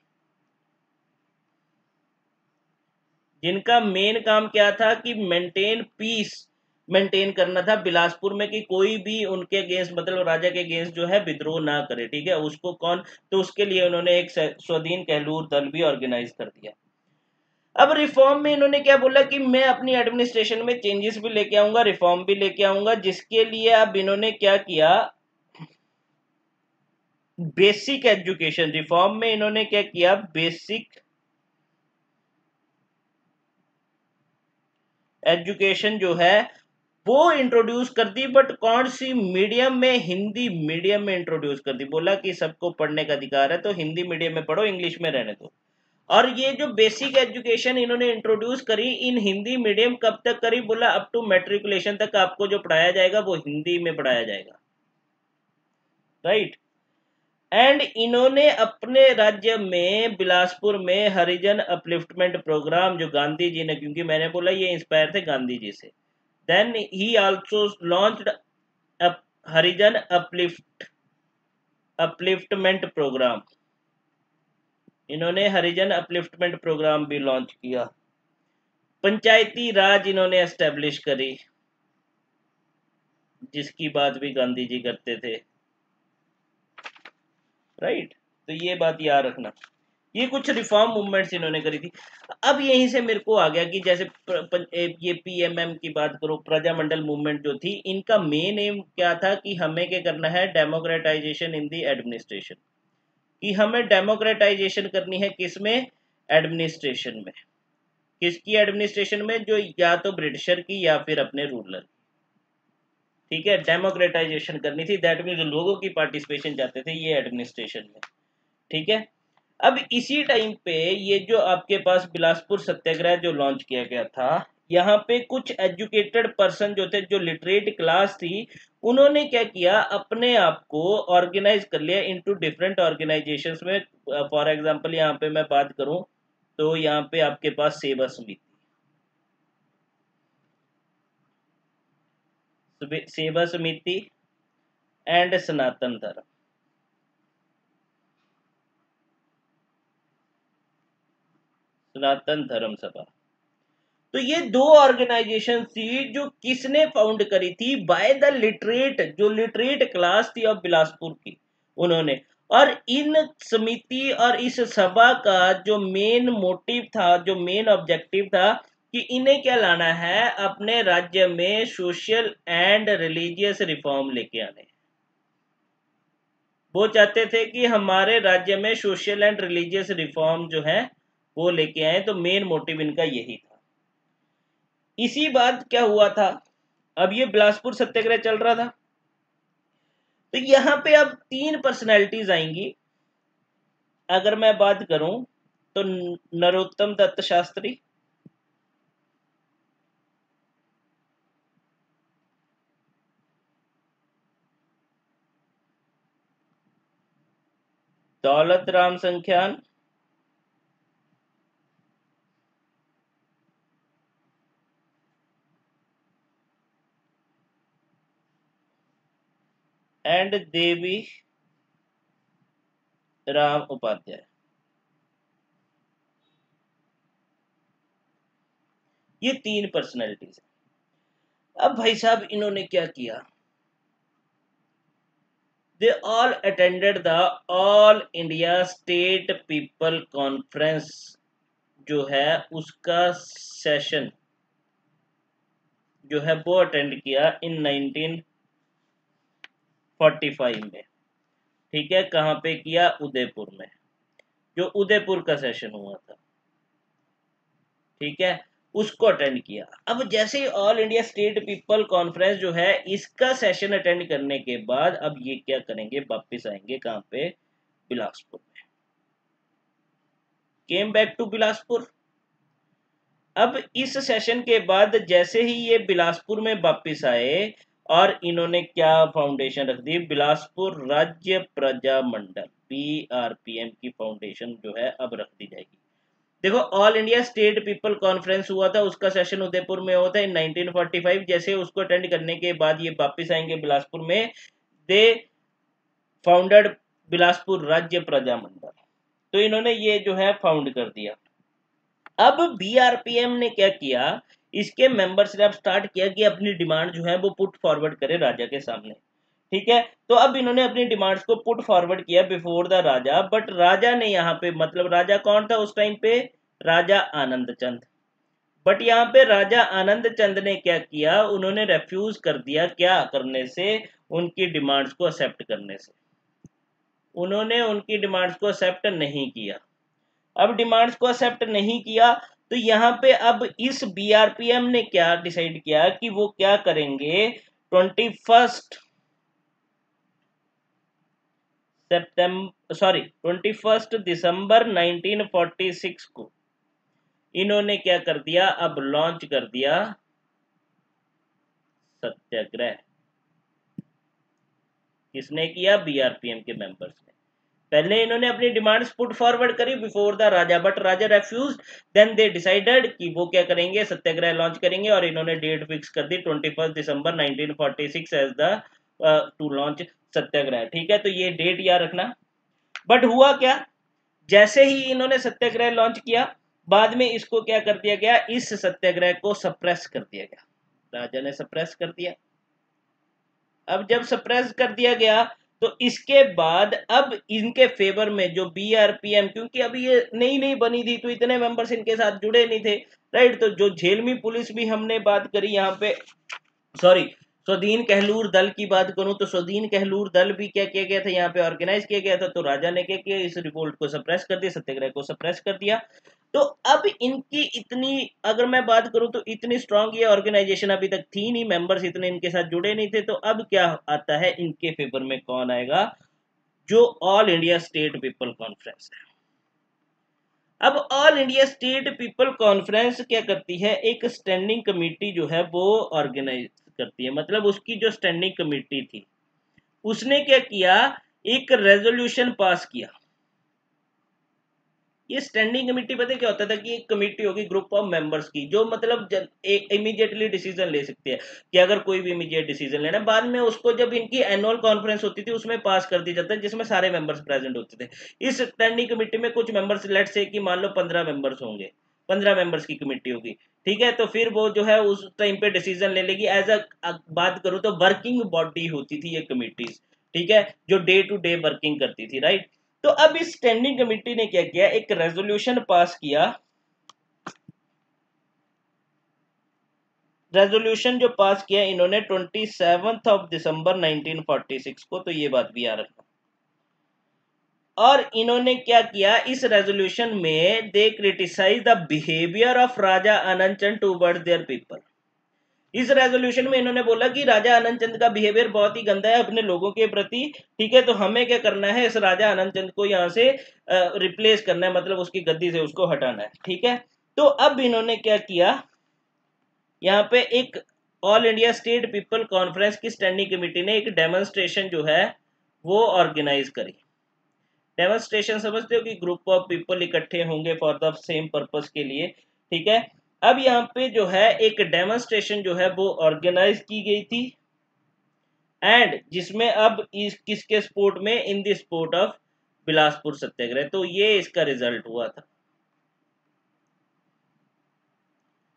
जिनका मेन काम क्या था कि मेंटेन पीस, मेंटेन करना था बिलासपुर में, कि कोई भी उनके अगेंस्ट, मतलब राजा के अगेंस्ट जो है विद्रोह ना करे, ठीक है, उसको कौन, तो उसके लिए उन्होंने एक स्वाधीन कहलूर दल भी ऑर्गेनाइज कर दिया। अब रिफॉर्म में इन्होंने क्या बोला कि मैं अपनी एडमिनिस्ट्रेशन में चेंजेस भी लेके आऊंगा, रिफॉर्म भी लेके आऊंगा, जिसके लिए अब इन्होंने क्या किया, बेसिक एजुकेशन, रिफॉर्म में इन्होंने क्या किया, बेसिक एजुकेशन जो है वो इंट्रोड्यूस कर दी, बट कौन सी मीडियम में? हिंदी मीडियम में इंट्रोड्यूस कर दी। बोला कि सबको पढ़ने का अधिकार है तो हिंदी मीडियम में पढ़ो, इंग्लिश में रहने दो। और ये जो बेसिक एजुकेशन इन्होंने इंट्रोड्यूस करी इन हिंदी मीडियम, कब तक करी? बोला अप टू मैट्रिकुलेशन तक आपको जो पढ़ाया जाएगा वो हिंदी में पढ़ाया जाएगा, राइट। एंड इन्होंने अपने राज्य में बिलासपुर में हरिजन अपलिफ्टमेंट प्रोग्राम, जो गांधी जी ने, क्योंकि मैंने बोला ये इंस्पायर थे गांधी जी से, then he also launched Harijan upliftment programme. इन्होंने हरिजन अपलिफ्टमेंट प्रोग्राम भी लॉन्च किया। पंचायती राज इन्होंने एस्टेब्लिश करी, जिसकी बात भी गांधी जी करते थे, राइट। तो ये बात याद रखना, ये कुछ रिफॉर्म मूवमेंट्स इन्होंने करी थी। अब यहीं से मेरे को आ गया कि जैसे ये पीएमएम की बात करो, प्रजामंडल मूवमेंट जो थी, इनका मेन एम क्या था कि हमें क्या करना है? डेमोक्रेटाइजेशन इन दी एडमिनिस्ट्रेशन, कि हमें डेमोक्रेटाइजेशन करनी है किसमें? एडमिनिस्ट्रेशन में। किसकी एडमिनिस्ट्रेशन में? जो या तो ब्रिटिशर की या फिर अपने रूलर, ठीक है, डेमोक्रेटाइजेशन करनी थी। दैट मीन लोगों की पार्टिसिपेशन जाते थे ये एडमिनिस्ट्रेशन में, ठीक है। अब इसी टाइम पे ये जो आपके पास बिलासपुर सत्याग्रह जो लॉन्च किया गया था, यहाँ पे कुछ एजुकेटेड पर्सन जो थे, जो लिटरेट क्लास थी, उन्होंने क्या किया? अपने आप को ऑर्गेनाइज कर लिया इनटू डिफरेंट ऑर्गेनाइजेशंस में। फॉर एग्जांपल यहाँ पे मैं बात करूं तो यहाँ पे आपके पास सेवा समिति, सेवा समिति एंड सनातन धर्म, सनातन धर्म सभा। तो ये दो ऑर्गेनाइजेशन थी जो किसने फाउंड करी थी? बाय द लिटरेट, जो लिटरेट क्लास थी ऑफ बिलासपुर की, उन्होंने। और इन समिति और इस सभा का जो मेन मोटिव था, जो मेन ऑब्जेक्टिव था, कि इन्हें क्या लाना है? अपने राज्य में सोशल एंड रिलीजियस रिफॉर्म लेके आने। वो चाहते थे कि हमारे राज्य में सोशल एंड रिलीजियस रिफॉर्म जो है वो लेके आए। तो मेन मोटिव इनका यही था। इसी बात क्या हुआ था, अब ये बिलासपुर सत्याग्रह चल रहा था, तो यहां पे अब तीन पर्सनैलिटीज आएंगी। अगर मैं बात करूं तो नरोत्तम दत्त शास्त्री, दौलत राम संख्यान, एंड देवी राम उपाध्याय। ये तीन पर्सनैलिटीज है। अब भाई साहब इन्होंने क्या किया? They all attended the all India state people conference, जो है उसका सेशन जो है वो अटेंड किया इन 1945 में, ठीक है। कहाँ पे किया? उदयपुर में, जो उदयपुर का सेशन हुआ था, ठीक है, उसको अटेंड किया। अब जैसे ही all India state people conference जो है इसका सेशन अटेंड करने के बाद अब ये क्या करेंगे? वापस आएंगे कहाँ पे? बिलासपुर में। Came back to Bilaspur. अब इस सेशन के बाद जैसे ही ये बिलासपुर में वापस आए और इन्होंने क्या फाउंडेशन रख दी? बिलासपुर राज्य प्रजा मंडल, BRPM की फाउंडेशन जो है अब रख दी जाएगी। देखो, all India state people conference हुआ था, उसका सेशन उदयपुर में हुआ था इन 1945। जैसे उसको अटेंड करने के बाद ये वापस आएंगे बिलासपुर में। दे फाउंडेड बिलासपुर राज्य प्रजा मंडल, तो इन्होंने ये जो है फाउंड कर दिया। अब BRPM ने क्या किया? इसके मेंबर्स ने अब स्टार्ट किया कि अपनी डिमांड जो है वो पुट फॉरवर्ड करे राजा के सामने, ठीक है। तो अब इन्होंने अपनी डिमांड्स को पुट फॉरवर्ड किया बिफोर द राजा, बट राजा ने यहाँ पे, मतलब राजा कौन था उस टाइम पे? राजा आनंद चंद। बट यहाँ पे राजा आनंद चंद ने क्या किया? उन्होंने रेफ्यूज कर दिया, क्या करने से? उनकी डिमांड्स को एक्सेप्ट करने से। उन्होंने उनकी डिमांड्स को एक्सेप्ट नहीं किया। अब डिमांड्स को एक्सेप्ट नहीं किया तो यहाँ पे अब इस बीआरपीएम ने क्या डिसाइड किया कि वो क्या करेंगे, 21 दिसंबर 1946 को इन्होंने क्या कर दिया, अब लॉन्च कर दिया सत्याग्रह। किसने किया, बीआरपीएम के मेंबर्स ने। पहले इन्होंने अपनी डिमांड्स पुट फॉरवर्ड करी before the raja, but raja refuse. Then they decided कि वो क्या करेंगे, सत्याग्रह लॉन्च करेंगे, और इन्होंने डेट फिक्स कर दी 21 दिसंबर 1946 एज द टू लॉन्च सत्याग्रह। ठीक है, तो ये डेट याद रखना। बट हुआ क्या, जैसे ही इन्होंने सत्याग्रह लॉन्च किया, बाद में इसको क्या कर दिया गया, इस सत्याग्रह को सप्रेस कर दिया गया। राजा ने सप्रेस कर दिया। अब जब सप्रेस कर दिया गया, तो इसके बाद अब इनके फेवर में जो बीआरपीएम, क्योंकि अभी ये नई नई बनी थी तो इतने मेंबर्स इनके साथ जुड़े नहीं थे, राइट। तो जो झेलमी पुलिस भी हमने बात करी यहाँ पे, सॉरी, स्वदीन कहलूर दल की बात करूं तो स्वदीन कहलूर दल भी क्या किया गया था, यहाँ पे ऑर्गेनाइज किया गया था। तो राजा ने क्या किया, इस रिवोल्ट को सप्रेस कर दिया, सत्याग्रह को सप्रेस कर दिया। तो अब इनकी इतनी, अगर मैं बात करूं तो इतनी स्ट्रांग ये ऑर्गेनाइजेशन अभी तक थी नहीं, मेंबर्स इतने इनके साथ जुड़े नहीं थे। तो अब क्या आता है, इनके फेवर में कौन आएगा, जो all India state people conference है। अब all India state people conference क्या करती है, एक स्टैंडिंग कमेटी जो है वो ऑर्गेनाइज करती है। मतलब उसकी जो स्टैंडिंग कमेटी थी, उसने क्या किया, एक रेजोल्यूशन पास किया। ये स्टैंडिंग कमेटी पता क्या होता था, कि एक कमेटी होगी ग्रुप ऑफ मेंबर्स की, जो मतलब इमीडिएटली डिसीजन ले सकती है, कि अगर कोई भी इमीडिएट डिसीजन लेना, बाद में उसको जब इनकी एनुअल कॉन्फ्रेंस होती थी उसमें पास कर दिया जाता है, जिसमें सारे मेंबर्स प्रेजेंट होते थे। इस स्टैंडिंग कमेटी में कुछ मेंबर्स, लेट से कि मान लो 15 मेंबर्स होंगे, 15 मेंबर्स की कमेटी होगी। ठीक है, तो फिर वो जो है उस टाइम पे डिसीजन ले लेगी। एज अ बात करूं तो वर्किंग बॉडी होती थी ये कमेटीज। ठीक है, जो डे टू डे वर्किंग करती थी, राइट। तो अब इस स्टैंडिंग कमेटी ने क्या किया, एक रेजोल्यूशन पास किया। रेजोल्यूशन जो पास किया इन्होंने 27 दिसंबर 1946 को, तो ये बात भी याद रखना। और इन्होंने क्या किया, इस रेजोल्यूशन में they criticise the behaviour of Raja Anand Chand towards their people. इस रेजोल्यूशन में इन्होंने बोला कि राजा आनंद चंद का बिहेवियर बहुत ही गंदा है अपने लोगों के प्रति। ठीक है, तो हमें क्या करना है, इस राजा आनंद चंद को यहाँ से रिप्लेस करना है, मतलब उसकी गद्दी से उसको हटाना है। ठीक है, तो अब इन्होंने क्या किया, यहाँ पे एक all India state people conference की स्टैंडिंग कमेटी ने एक डेमोन्स्ट्रेशन जो है वो ऑर्गेनाइज करी। डेमोन्स्ट्रेशन समझते हो, कि ग्रुप ऑफ पीपल इकट्ठे होंगे फॉर द सेम पर्पस के लिए। ठीक है, अब यहाँ पे जो है एक डेमोन्स्ट्रेशन जो है वो ऑर्गेनाइज की गई थी, एंड जिसमें अब इस किसके सपोर्ट में, in the support of Bilaspur Satyagraha. तो ये इसका रिजल्ट हुआ था,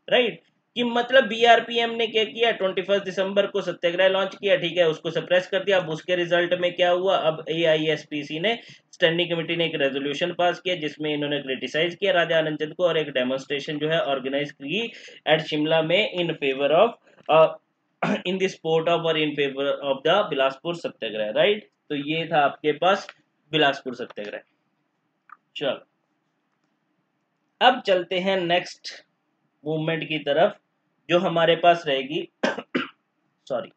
राइट। कि मतलब बीआरपीएम ने क्या किया, 21 दिसंबर को सत्याग्रह लॉन्च किया। ठीक है, उसको सप्रेस कर दिया। अब उसके रिजल्ट में क्या हुआ, अब एआईएसपीसी ने, स्टैंडिंग कमेटी ने एक रेजोल्यूशन पास किया, जिसमें इन्होंने क्रिटिसाइज किया राजा आनंद चंद को, और एक डेमोन्स्ट्रेशन जो है ऑर्गेनाइज की एट शिमला में in favour of in the support of और in favour of the Bilaspur Satyagraha, right. तो ये था आपके पास बिलासपुर सत्याग्रह। चलो, अब चलते हैं नेक्स्ट मूवमेंट की तरफ, जो हमारे पास रहेगी sorry,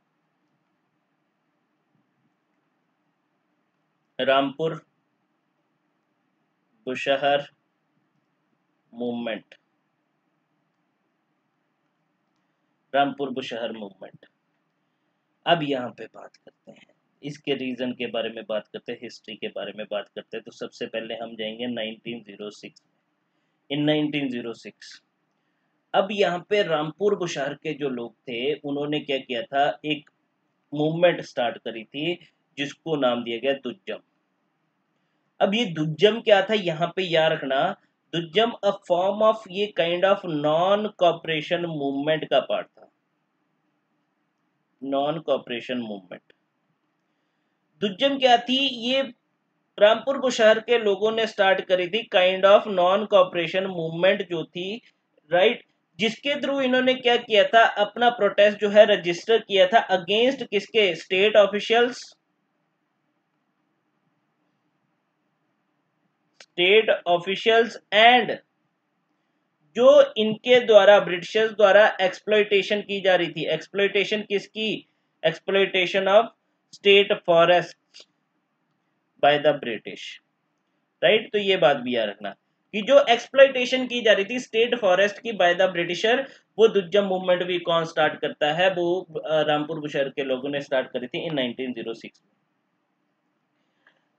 Rampur Bushahr movement. Rampur Bushahr movement, अब यहाँ पे बात करते हैं, इसके रीजन के बारे में बात करते हैं, हिस्ट्री के बारे में बात करते हैं। तो सबसे पहले हम जाएंगे 1906 में। इन 1906, अब यहाँ पे रामपुर बुशहर के जो लोग थे, उन्होंने क्या किया था, एक मूवमेंट स्टार्ट करी थी, जिसको नाम दिया गया दुज्जम। अब ये दुज्जम क्या था, यहाँ पे याद रखना, दुज्जम अ फॉर्म ऑफ, ये kind of non cooperation movement का पार्ट था। नॉन कॉपरेशन मूवमेंट, दुज्जम क्या थी, ये रामपुर बुशहर के लोगों ने स्टार्ट करी थी, kind of non cooperation movement जो थी, राइट। जिसके थ्रू इन्होंने क्या किया था, अपना प्रोटेस्ट जो है रजिस्टर किया था अगेंस्ट किसके, state officials, state officials and जो इनके द्वारा ब्रिटिशर्स द्वारा एक्सप्लॉइटेशन की जा रही थी। एक्सप्लॉइटेशन किसकी? Exploitation of state forest by the British, right. तो ये बात भी याद रखना कि जो एक्सप्लॉइटेशन की जा रही थी स्टेट फॉरेस्ट की बाय द ब्रिटिशर, वो दुज्जम मूवमेंट भी कौन स्टार्ट करता है? वो रामपुर बुशहर के लोगों ने स्टार्ट करी थी इन 1906 में।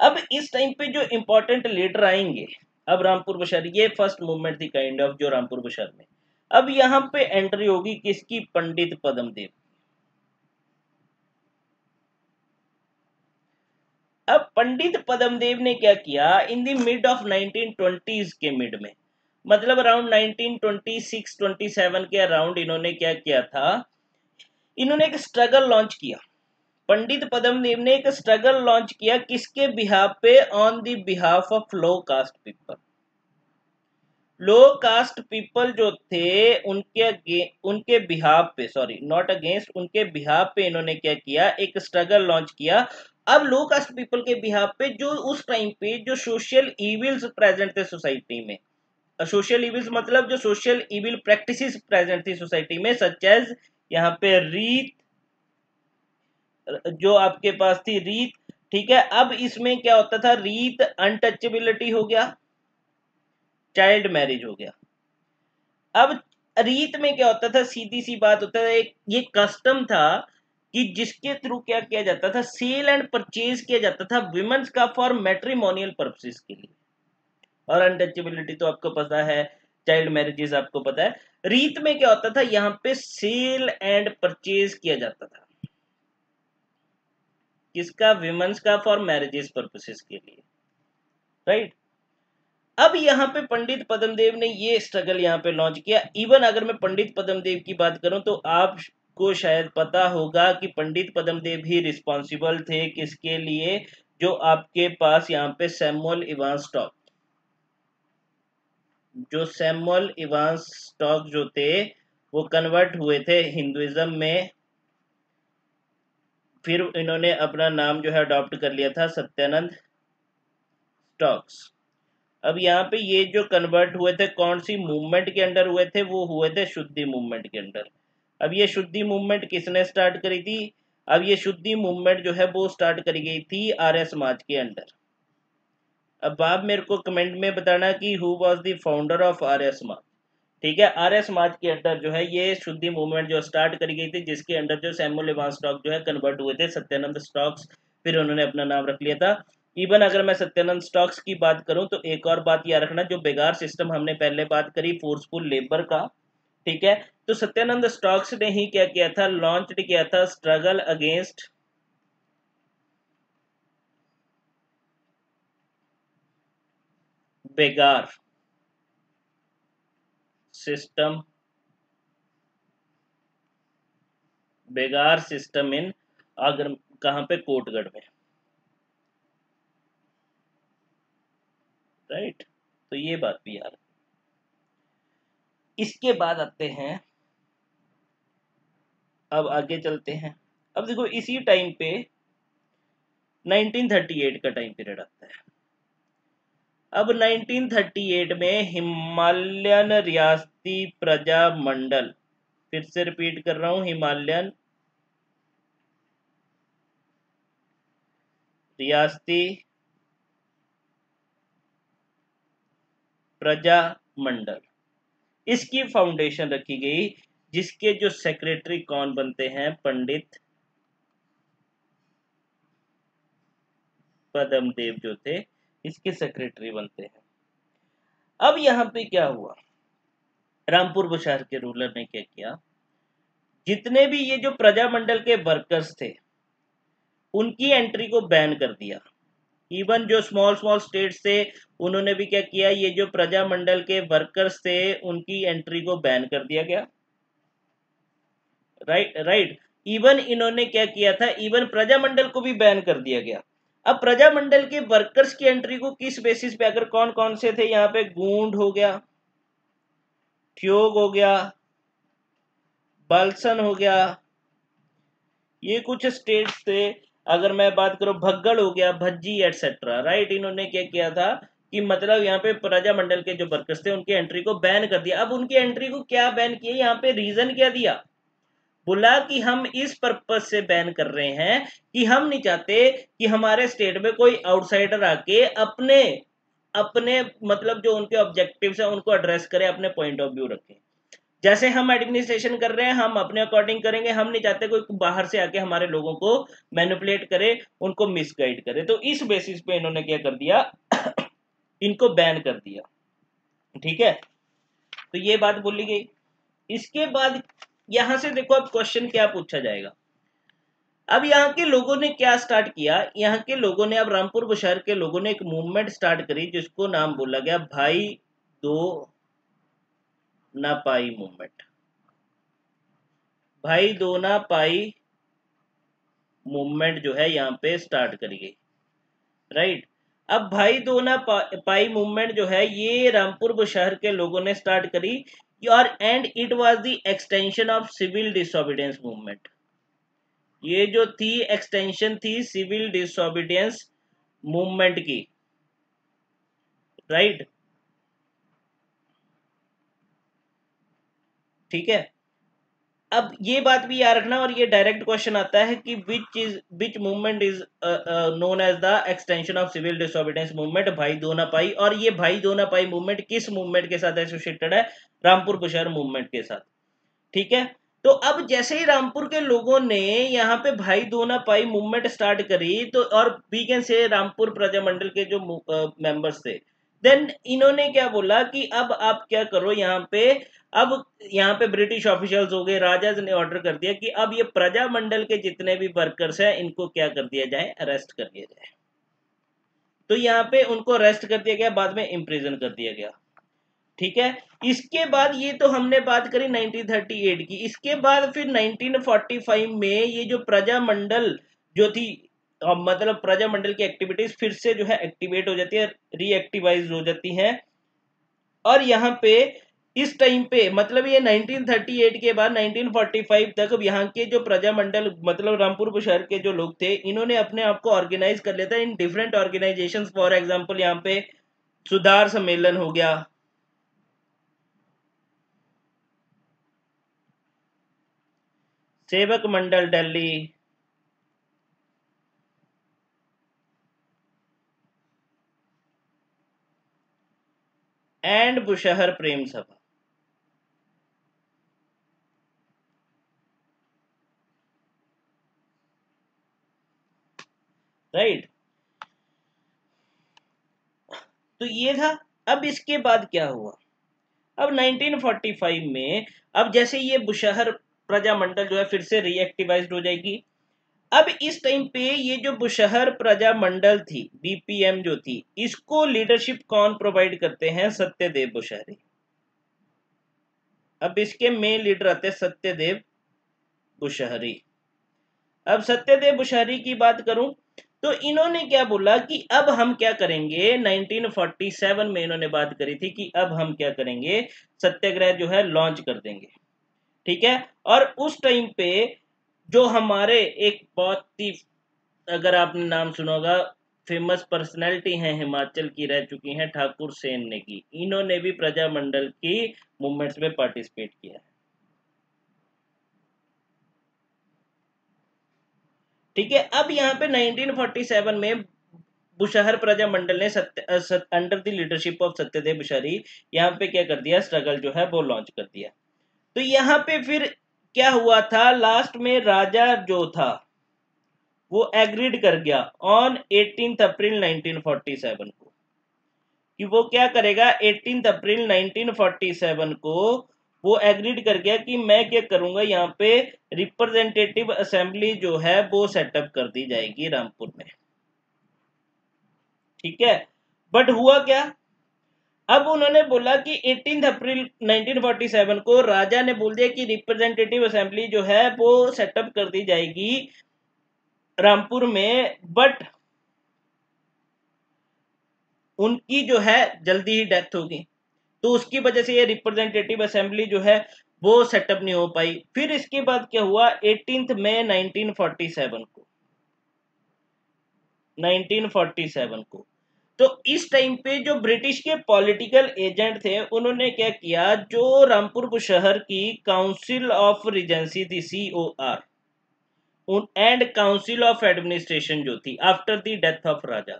अब इस टाइम पे जो इंपॉर्टेंट लीडर आएंगे, अब रामपुर बुशहर, ये फर्स्ट मूवमेंट थी काइंड ऑफ जो रामपुर बुशहर में। अब यहाँ पे एंट्री होगी किसकी? पंडित पद्मदेव। अब पंडित पद्मदेव ने क्या किया in the mid of 1920s के मिड में, मतलब अराउंड 1926-27 के अराउंड इन्होंने क्या किया था? इन्होंने एक स्ट्रगल लॉन्च किया। पंडित पद्मदेव ने एक स्ट्रगल लॉन्च किया किसके बिहाफ पे? On the behalf of low caste people. Low caste people जो थे उनके बिहाफ पे, सॉरी नॉट अगेंस्ट, उनके बिहाफ पे इन्होंने क्या किया? एक स्ट्रगल लॉन्च किया। अब लो कास्ट पीपल के बिहाफ पे जो उस टाइम पे जो सोशल इविल्स प्रेजेंट थे सोसाइटी में, सोशल इविल्स मतलब जो सोशल इविल प्रैक्टिसेस प्रेजेंट थी सोसाइटी में, सच एज यहाँ पे रीत, जो आपके पास थी रीत, ठीक है। अब इसमें क्या होता था? रीत, अनटचेबिलिटी हो गया, चाइल्ड मैरिज हो गया। अब रीत में क्या होता था? सीधी सी बात होता था, एक ये कस्टम था कि जिसके थ्रू क्या किया जाता था? सेल एंड परचेज किया जाता था विमेंस का फॉर मैट्रिमोनियल पर्पसेस के लिए। और अनटचेबिलिटी तो आपको पता है, चाइल्ड मैरिजेस आपको पता है। रीत में क्या होता था? यहाँ पे सेल एंड परचेज किया जाता था किसका? विमेंस का, फॉर मैरिजेस पर्पसेस के लिए, राइट। अब यहाँ पे पंडित पद्मदेव ने ये स्ट्रगल यहाँ पे लॉन्च किया। इवन अगर मैं पंडित पद्मदेव की बात करूं तो आपको शायद पता होगा कि पंडित पद्मदेव ही रिस्पॉन्सिबल थे किसके लिए? जो आपके पास यहाँ पे सैमुअल इवांस स्टॉक, जो सैमुअल इवांस स्टॉक जो थे वो कन्वर्ट हुए थे हिंदुइज्म में, फिर इन्होंने अपना नाम जो है अडॉप्ट कर लिया था सत्यानंद स्टॉक्स। अब यहाँ पे ये जो कन्वर्ट हुए थे कौन सी मूवमेंट के अंडर हुए थे? वो हुए थे शुद्धि मूवमेंट के अंडर। अब ये शुद्धि मूवमेंट किसने स्टार्ट करी थी? अब ये शुद्धि मूवमेंट जो है वो स्टार्ट करी गई थी आर्य समाज के अंडर। अब आप मेरे को कमेंट में बताना कि who was the founder of Arya Samaj, ठीक है। आर्य समाज के अंडर जो है ये शुद्धि मूवमेंट जो स्टार्ट करी गई थी, जिसके अंडर जो सैमुअल इवांस स्टॉक जो है कन्वर्ट हुए थे सत्यानंद स्टॉक्स, फिर उन्होंने अपना नाम रख लिया था। इवन अगर मैं सत्यानंद स्टॉक्स की बात करूं तो एक और बात याद रखना, जो बेगार सिस्टम हमने पहले बात करी फोर्सफुल लेबर का, ठीक है, तो सत्यानंद स्टॉक्स ने ही क्या किया था? लॉन्च किया था struggle against begar system, begar system in, अगर कहां पे? कोटगढ़ में, राइट। तो ये बात भी यार, इसके बाद आते हैं, अब आगे चलते हैं। अब देखो इसी टाइम पे 1938 का टाइम पीरियड आता है। अब 1938 में हिमालयन रियासती प्रजा मंडल, फिर से रिपीट कर रहा हूं, हिमालयन रियासती प्रजा मंडल, इसकी फाउंडेशन रखी गई, जिसके जो सेक्रेटरी कौन बनते हैं? पंडित पद्मदेव जो थे इसके सेक्रेटरी बनते हैं। अब यहाँ पे क्या हुआ? रामपुर बुशहर के रूलर ने क्या किया? जितने भी ये जो प्रजामंडल के वर्कर्स थे उनकी एंट्री को बैन कर दिया। इवन जो स्मॉल स्मॉल स्टेट्स थे उन्होंने भी क्या किया? ये जो प्रजामंडल के वर्कर्स थे उनकी एंट्री को बैन कर दिया गया, राइट राइट। इवन इन्होंने क्या किया था? इवन प्रजामंडल को भी बैन कर दिया गया। अब प्रजामंडल के वर्कर्स की एंट्री को किस बेसिस पे? अगर कौन कौन से थे यहाँ पे? गूंड हो गया, ठियोग हो गया, बालसन हो गया, ये कुछ स्टेट्स थे। अगर मैं बात करूं भग्गड़ हो गया, भज्जी एटसेट्रा, राइट। इन्होंने क्या किया था कि मतलब यहाँ पे प्रजामंडल के जो वर्कर्स थे उनकी एंट्री को बैन कर दिया। अब उनकी एंट्री को क्या बैन किया, यहाँ पे रीजन क्या दिया, बोला कि हम इस पर्पज से बैन कर रहे हैं कि हम नहीं चाहते कि हमारे स्टेट में कोई आउटसाइडर आके अपने अपने मतलब जो उनके ऑब्जेक्टिव्स हैं उनको एड्रेस करे, अपने पॉइंट ऑफ व्यू रखे। जैसे हम एडमिनिस्ट्रेशन कर रहे हैं हम अपने अकॉर्डिंग करेंगे, हम नहीं चाहते कोई बाहर से आके हमारे लोगों को मैनिपुलेट करे, उनको मिसगाइड करे। तो इस बेसिस पे इन्होंने क्या कर दिया इनको बैन कर दिया। ठीक है, तो ये बात बोली गई। इसके बाद यहां से देखो अब क्वेश्चन क्या पूछा जाएगा। अब यहाँ के लोगों ने क्या स्टार्ट किया, यहाँ के लोगों ने, अब रामपुर बुशहर के लोगों ने एक मूवमेंट स्टार्ट करी जिसको नाम बोला गया भाई दो ना पाई मूवमेंट। भाई दो ना पाई मूवमेंट जो है यहाँ पे स्टार्ट करी गई, राइट। अब भाई दो ना पाई मूवमेंट जो है ये रामपुर बुशहर के लोगों ने स्टार्ट करी, और and it was the extension of civil disobedience movement. ये जो थी एक्सटेंशन थी सिविल डिसोबीडियंस मूवमेंट की, राइट। ठीक है, अब ये बात भी याद रखना, और ये डायरेक्ट क्वेश्चन आता है कि which movement is known as the extension of civil disobedience movement, भाई दो ना पाई। और ये भाई दो ना पाई मूवमेंट किस मूवमेंट के साथ एसोसिएटेड है, रामपुर बुशहर मूवमेंट के साथ। ठीक है, तो अब जैसे ही रामपुर के लोगों ने यहाँ पे भाई दो ना पाई मूवमेंट स्टार्ट करी, तो और we can say Rampur Prajamandal के जो मेंबर्स थे, देन इन्होंने क्या बोला कि अब आप क्या करो यहाँ पे, अब यहाँ पे ब्रिटिश ऑफिशियल्स हो गए, राजा ने ऑर्डर कर दिया कि अब ये प्रजामंडल के जितने भी वर्कर्स हैं इनको क्या कर दिया जाए, अरेस्ट कर दिया जाए। तो यहाँ पे उनको अरेस्ट कर दिया गया, बाद में इम्प्रिजन कर दिया गया। ठीक है, इसके बाद ये तो हमने बात करी 1938 की। इसके बाद फिर 1945 में ये जो प्रजामंडल जो थी, मतलब प्रजामंडल की एक्टिविटीज फिर से जो है एक्टिवेट हो जाती है, रीएक्टिवाइज हो जाती हैं। और यहाँ पे इस टाइम पे मतलब ये 1938 के बाद 1945 तक अब यहाँ के जो प्रजामंडल मतलब रामपुर बुशहर के जो लोग थे, इन्होंने अपने आप को ऑर्गेनाइज कर लिया था in different organisations. For example यहाँ पे सुधार सम्मेलन हो गया, सेवक मंडल दिल्ली, एंड बुशहर प्रेम सभा। राइट, तो ये था। अब इसके बाद क्या हुआ, अब 1945 में अब जैसे ये बुशहर प्रजामंडल जो है फिर से रीएक्टिवाइज्ड हो जाएगी। अब इस टाइम पे ये जो बुशहर प्रजामंडल थी, बीपीएम जो थी, इसको लीडरशिप कौन प्रोवाइड करते हैं, सत्यदेव बुशहरी। अब इसके मेन लीडर आते हैं सत्यदेव बुशहरी। अब सत्यदेव बुशहरी की बात करूं तो इन्होंने क्या बोला कि अब हम क्या करेंगे, 1947 में इन्होंने बात करी थी कि अब हम क्या करेंगे, सत्याग्रह जो है लॉन्च कर देंगे। ठीक है, और उस टाइम पे जो हमारे एक बहुत ही, अगर आपने नाम सुना होगा, फेमस पर्सनैलिटी हैं हिमाचल की, रह चुकी हैं ठाकुर सेन ने की, इन्होंने भी प्रजामंडल की मूवमेंट्स में पार्टिसिपेट किया है। ठीक है, अब यहाँ पे 1947 में बुशहर प्रजामंडल ने under the leadership of Satyadev Bushahri यहाँ पे क्या कर दिया, स्ट्रगल जो है वो लॉन्च कर दिया। तो यहाँ पे फिर क्या हुआ था, लास्ट में राजा जो था वो एग्रीड कर गया ऑन 18 अप्रैल 1947 को, कि वो क्या करेगा, 18 अप्रैल 1947 को वो एग्रीड कर गया कि मैं क्या करूंगा, यहाँ पे रिप्रेजेंटेटिव असेंबली जो है वो सेटअप कर दी जाएगी रामपुर में। ठीक है, बट हुआ क्या, अब उन्होंने बोला कि 18 अप्रैल 1947 को राजा ने बोल दिया कि रिप्रेजेंटेटिव असेंबली जो है वो सेटअप कर दी जाएगी रामपुर में, बट उनकी जो है जल्दी ही डेथ होगी, तो उसकी वजह से ये रिप्रेजेंटेटिव असेंबली जो है वो सेटअप नहीं हो पाई। फिर इसके बाद क्या हुआ, 18 मई 1947 को तो इस टाइम पे जो ब्रिटिश के पॉलिटिकल एजेंट थे उन्होंने क्या किया, जो रामपुर बुशहर की काउंसिल ऑफ रिजेंसी थी COR and council of administration जो थी आफ्टर द डेथ ऑफ राजा,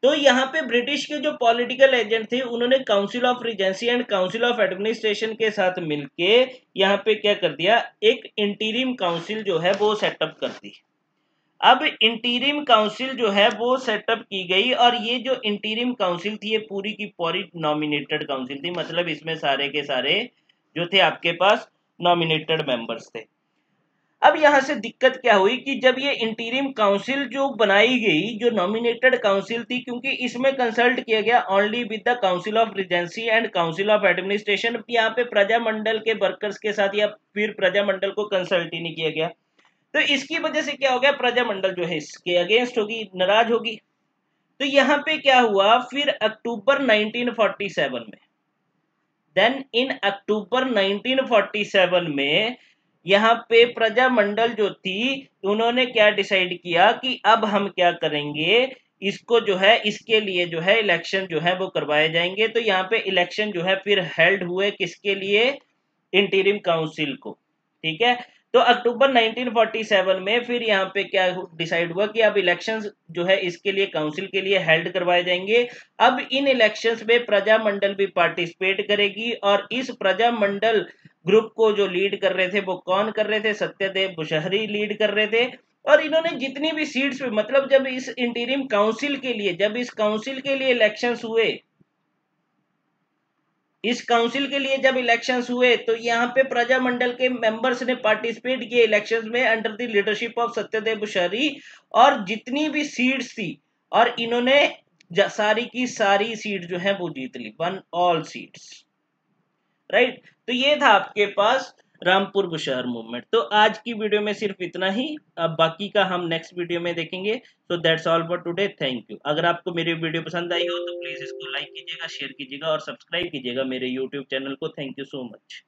तो यहाँ पे ब्रिटिश के जो पॉलिटिकल एजेंट थे उन्होंने council of Regency and council of administration के साथ मिलके यहाँ पे क्या कर दिया, एक इंटीरिम काउंसिल जो है वो सेटअप कर दी। अब इंटीरिम काउंसिल जो है वो सेटअप की गई और ये जो इंटीरिम काउंसिल थी ये पूरी की पूरी नॉमिनेटेड काउंसिल थी, मतलब इसमें सारे के सारे जो थे आपके पास नॉमिनेटेड मेंबर्स थे। अब यहां से दिक्कत क्या हुई कि जब ये इंटीरिम काउंसिल जो बनाई गई, जो नॉमिनेटेड काउंसिल थी, क्योंकि इसमें कंसल्ट किया गया only with the council of Regency and council of administration, यहाँ पे प्रजामंडल के वर्कर्स के साथ या फिर प्रजामंडल को कंसल्ट ही नहीं किया गया। तो इसकी वजह से क्या हो गया, प्रजामंडल जो है इसके अगेंस्ट होगी, नाराज होगी। तो यहाँ पे क्या हुआ, फिर अक्टूबर 1947 में, देन इन अक्टूबर 1947 में यहाँ पे प्रजामंडल जो थी उन्होंने क्या डिसाइड किया कि अब हम क्या करेंगे, इसको जो है इसके लिए जो है इलेक्शन जो है वो करवाए जाएंगे। तो यहाँ पे इलेक्शन जो है फिर हेल्ड हुए, किसके लिए, इंटीरिम काउंसिल को, ठीक है। तो अक्टूबर 1947 में फिर यहाँ पे क्या डिसाइड हुआ कि अब इलेक्शंस जो है इसके लिए काउंसिल के लिए हेल्ड करवाए जाएंगे। अब इन इलेक्शंस में प्रजामंडल भी पार्टिसिपेट करेगी और इस प्रजामंडल ग्रुप को जो लीड कर रहे थे वो कौन कर रहे थे, सत्यदेव बुशहरी लीड कर रहे थे। और इन्होंने जितनी भी सीट्स पे, मतलब जब इस इंटीरिम काउंसिल के लिए, जब इस काउंसिल के लिए इलेक्शंस हुए, इस काउंसिल के लिए जब इलेक्शंस हुए तो यहाँ पे प्रजामंडल के मेंबर्स ने पार्टिसिपेट किए इलेक्शंस में under the leadership of Satyadev Bushahri, और जितनी भी सीट्स थी और इन्होंने सारी की सारी सीट जो है वो जीत ली, वन ऑल सीट्स, राइट। तो ये था आपके पास रामपुर बुशहर मूवमेंट। तो आज की वीडियो में सिर्फ इतना ही, अब बाकी का हम नेक्स्ट वीडियो में देखेंगे। So that's all for today, thank you. अगर आपको मेरी वीडियो पसंद आई हो तो प्लीज इसको लाइक कीजिएगा, शेयर कीजिएगा और सब्सक्राइब कीजिएगा मेरे यूट्यूब चैनल को। Thank you so much.